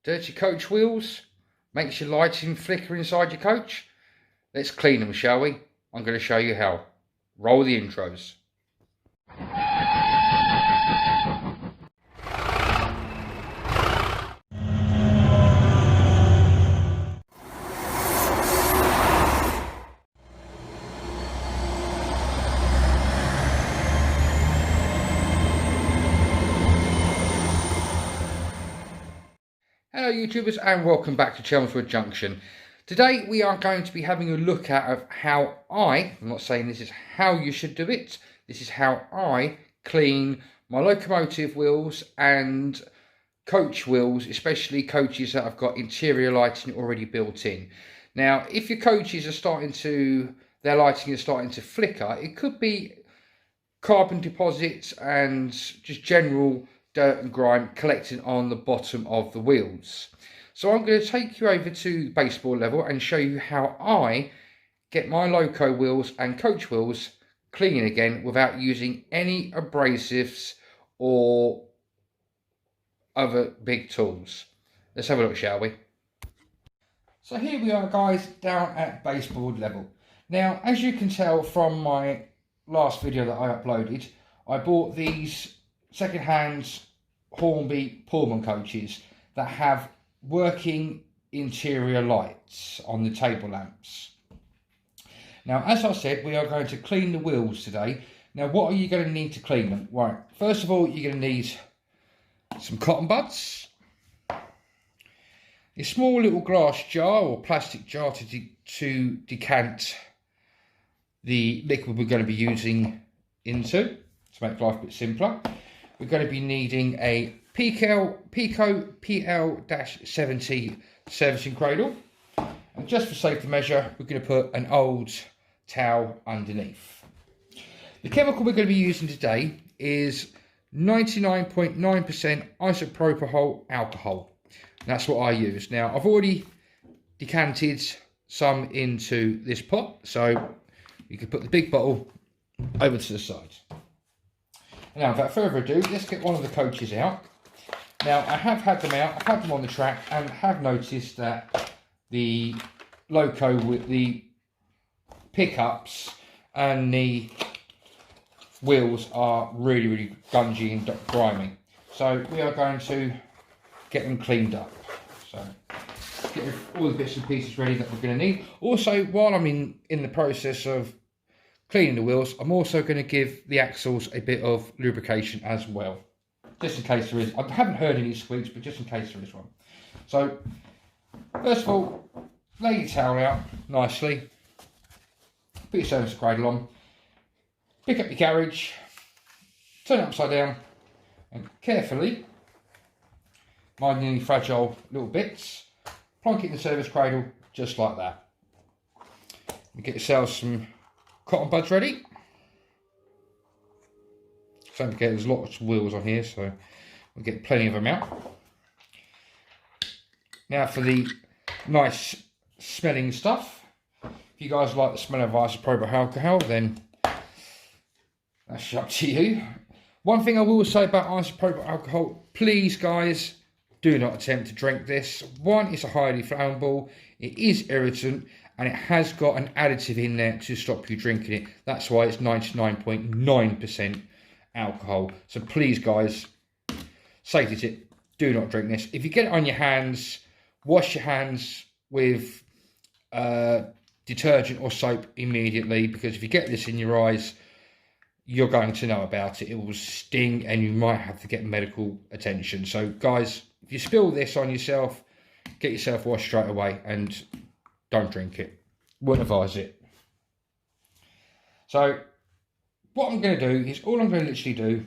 Dirty coach wheels? Makes your lighting flicker inside your coach? Let's clean them, shall we? I'm going to show you how. Roll the intros. Hello YouTubers and welcome back to Chelmswood Junction. Today we are going to be having a look at how I'm not saying this is how you should do it, this is how I clean my locomotive wheels and coach wheels, especially coaches that have got interior lighting already built in. Now if your coaches are their lighting is starting to flicker, it could be carbon deposits and just general dirt and grime collecting on the bottom of the wheels. So I'm going to take you over to baseboard level and show you how I get my loco wheels and coach wheels clean again without using any abrasives or other big tools. Let's have a look, shall we? So here we are guys, down at baseboard level. Now as you can tell from my last video that I uploaded, I bought these second-hand Hornby Pullman coaches that have working interior lights on the table lamps. Now as I said, we are going to clean the wheels today. Now what are you going to need to clean them? Right, first of all you're going to need some cotton buds, a small little glass jar or plastic jar to decant the liquid we're going to be using into to make life a bit simpler. We're going to be needing a Pico PL-70 servicing cradle, and just for safety measure we're going to put an old towel underneath. The chemical we're going to be using today is 99.9% isopropyl alcohol. That's what I use. Now I've already decanted some into this pot, so you can put the big bottle over to the side. Now without further ado, let's get one of the coaches out. Now I have had them out, I've had them on the track and have noticed that the loco with the pickups and the wheels are really gungy and grimy. So we are going to get them cleaned up. So get all the bits and pieces ready that we're going to need. Also, while I'm in the process of cleaning the wheels, I'm also going to give the axles a bit of lubrication as well, just in case there is. I haven't heard any squeaks, but just in case there is one. So first of all, lay your towel out nicely, put your service cradle on, pick up your carriage, turn it upside down and carefully, minding any fragile little bits, plonk it in the service cradle just like that. And get yourselves some cotton buds ready. Don't forget there's lots of wheels on here, so we'll get plenty of them out. Now for the nice smelling stuff. If you guys like the smell of isopropyl alcohol, then that's up to you. One thing I will say about isopropyl alcohol, please guys, do not attempt to drink this. One, it's a highly flammable, it is irritant, and it has got an additive in there to stop you drinking it. That's why it's 99.9% alcohol. So please guys, safety tip, do not drink this. If you get it on your hands, wash your hands with detergent or soap immediately, because if you get this in your eyes, you're going to know about it. It will sting and you might have to get medical attention. So guys, if you spill this on yourself, get yourself washed straight away and don't drink it. Wouldn't advise it. So what I'm going to do is, all I'm going to literally do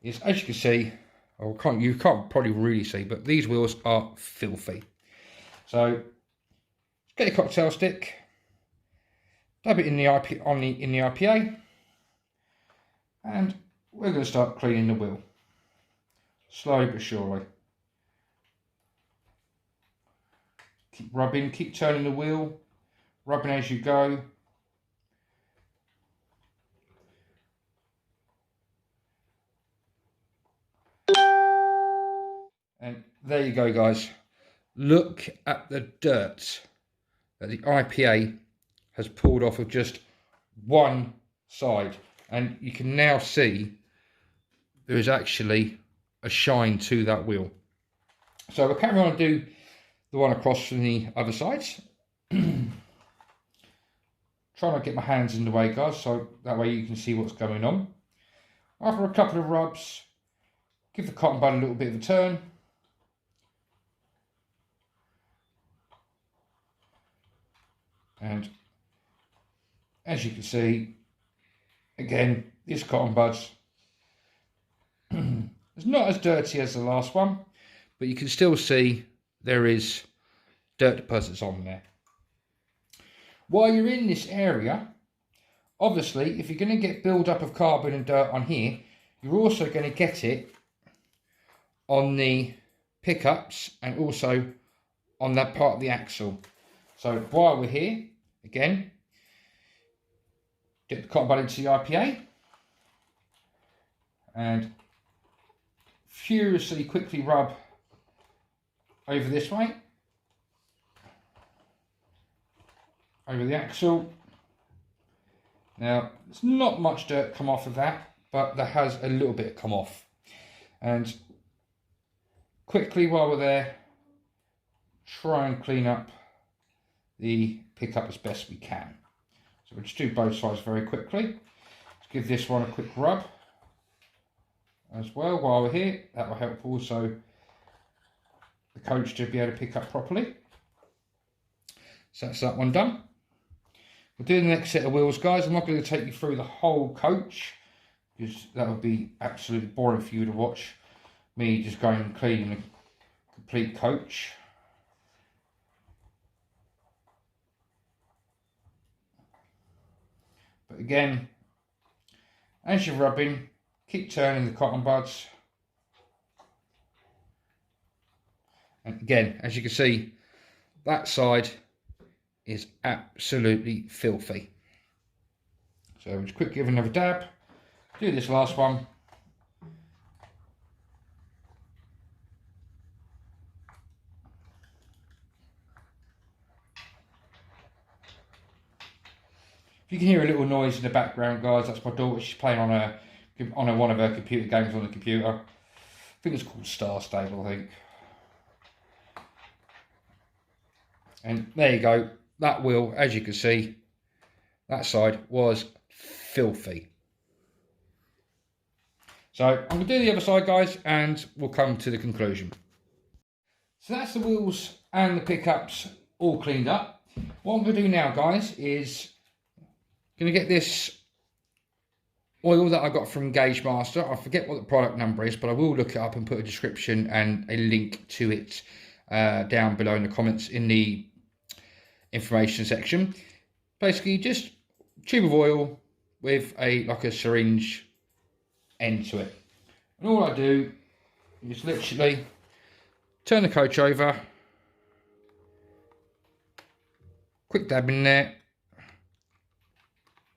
is, as you can see, or you can't probably really see, but these wheels are filthy. So get your cocktail stick, dab it in the IPA, and we're going to start cleaning the wheel, slowly but surely. Keep rubbing, keep turning the wheel, rubbing as you go. And there you go guys, Look at the dirt that the IPA has pulled off of just one side, and you can now see there is actually a shine to that wheel. So we'll carry on and do the one across from the other sides. Try not to get my hands in the way, guys, so that way you can see what's going on. After a couple of rubs, give the cotton bud a little bit of a turn. And as you can see, again, this cotton bud's it's not as dirty as the last one, but you can still see there is dirt deposits on there. While you're in this area, obviously, if you're going to get build up of carbon and dirt on here, you're also going to get it on the pickups and also on that part of the axle. So while we're here, again, get the cotton bud into the IPA and furiously quickly rub over this way, over the axle. Now, there's not much dirt come off of that, but there has a little bit come off. And quickly while we're there, try and clean up the pickup as best we can. So we'll just do both sides very quickly. Let's give this one a quick rub as well while we're here. That will help also the coach to be able to pick up properly. So that's that one done. We'll do the next set of wheels, guys. I'm not going to take you through the whole coach because that would be absolutely boring for you to watch me just going and cleaning a complete coach. But again, as you're rubbing, keep turning the cotton buds. And again, as you can see, that side is absolutely filthy. So we'll just quickly give another dab. Do this last one. If you can hear a little noise in the background, guys, that's my daughter. She's playing on one of her computer games on the computer. I think it's called Star Stable, I think. And there you go. That wheel, as you can see, that side was filthy. So I'm going to do the other side, guys, and we'll come to the conclusion. So that's the wheels and the pickups all cleaned up. What I'm going to do now, guys, is going to get this oil that I got from Gauge Master. I forget what the product number is, but I will look it up and put a description and a link to it down below in the comments in the information section. Basically, just tube of oil with like a syringe end to it. And all I do is literally turn the coach over, quick dab in there,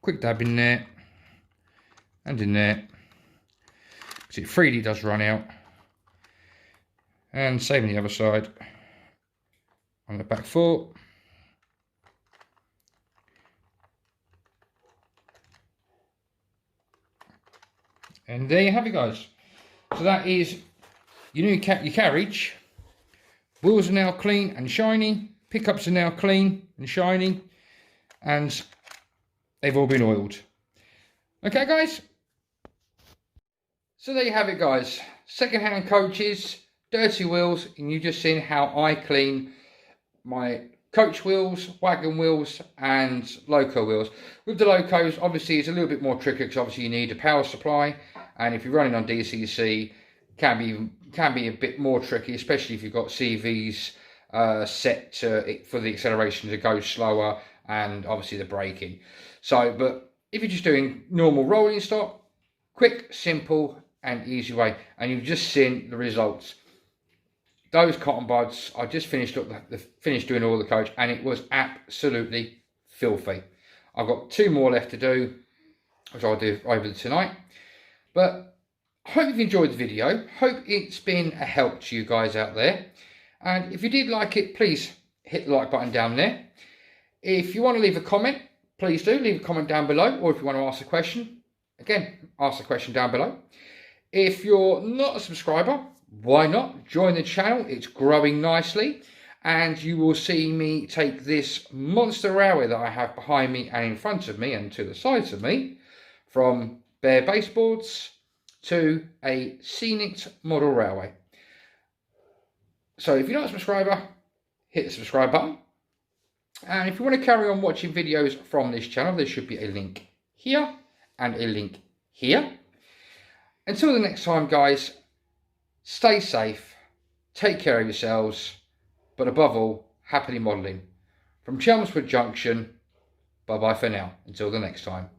quick dab in there, and in there, because it freely does run out. And same on the other side, on the back fork. And there you have it, guys. So that is your new your carriage. Wheels are now clean and shiny. Pickups are now clean and shiny. And they've all been oiled. Okay, guys. So there you have it, guys. Second-hand coaches, dirty wheels, and you've just seen how I clean my coach wheels, wagon wheels, and loco wheels. With the locos, obviously, it's a little bit more tricky because obviously you need a power supply, and if you're running on DCC, can be a bit more tricky, especially if you've got CVs set for the acceleration to go slower, and obviously the braking. So, but if you're just doing normal rolling stock, quick, simple, and easy way, and you've just seen the results. Those cotton buds, I just finished doing all the coach, and it was absolutely filthy. I've got 2 more left to do, which I'll do over tonight. But I hope you've enjoyed the video. Hope it's been a help to you guys out there. And if you did like it, please hit the like button down there. If you want to leave a comment, please do leave a comment down below. Or if you want to ask a question, again, ask the question down below. If you're not a subscriber, why not? Join the channel. It's growing nicely. And you will see me take this monster railway that I have behind me and in front of me and to the sides of me, from bare baseboards to a scenic model railway. So if you're not a subscriber, hit the subscribe button. And if you want to carry on watching videos from this channel, there should be a link here and a link here. Until the next time, guys, stay safe, take care of yourselves, but above all, happily modelling. From Chelmswood Junction, bye-bye for now. Until the next time.